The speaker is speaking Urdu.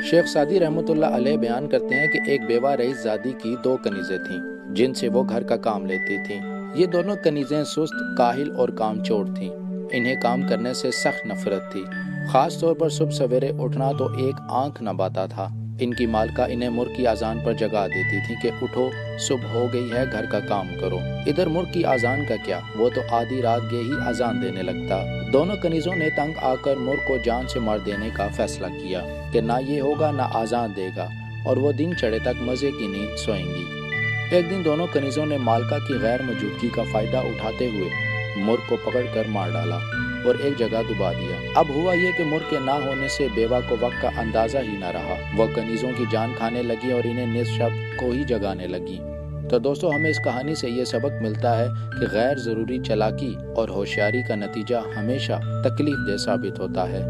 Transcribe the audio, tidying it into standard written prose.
شیخ سعدی رحمۃ اللہ علیہ بیان کرتے ہیں کہ ایک بیوہ رئیس زادی کی 2 کنیزیں تھیں جن سے وہ گھر کا کام لیتی تھیں۔ یہ دونوں کنیزیں سست، کاہل اور کام چور تھیں۔ انہیں کام کرنے سے سخت نفرت تھی، خاص طور پر صبح سویرے اٹھنا تو ایک آنکھ نہ باتا تھا۔ ان کی مالکہ انہیں مرغ کی اذان پر جگا دیتی تھی کہ اٹھو، صبح ہو گئی ہے، گھر کا کام کرو۔ ادھر مرغ کی اذان کا کیا، وہ تو آدھی رات گئے ہی اذان دینے لگتا۔ دونوں کنیزوں نے تنگ آ کر مرغ کو جان سے مار دینے کا فیصلہ کیا کہ نہ یہ ہوگا نہ اذان دے گا، اور وہ دن چڑھے تک مزے کی نیند سوئیں گی۔ ایک دن دونوں کنیزوں نے مالکہ کی غیر موجودگی کا فائدہ اٹھاتے ہوئے مرغ کو پکڑ کر مار ڈالا اور ایک جگہ دبا دیا۔ اب ہوا یہ کہ مرغ کے نہ ہونے سے بیوہ کو وقت کا اندازہ ہی نہ رہا۔ وہ کنیزوں کی جان کھانے لگی اور انہیں نصف شب کو ہی جگانے لگی۔ تو دوستو، ہمیں اس کہانی سے یہ سبق ملتا ہے کہ غیر ضروری چالاکی اور ہوشیاری کا نتیجہ ہمیشہ تکلیف دہ ثابت ہوتا ہے۔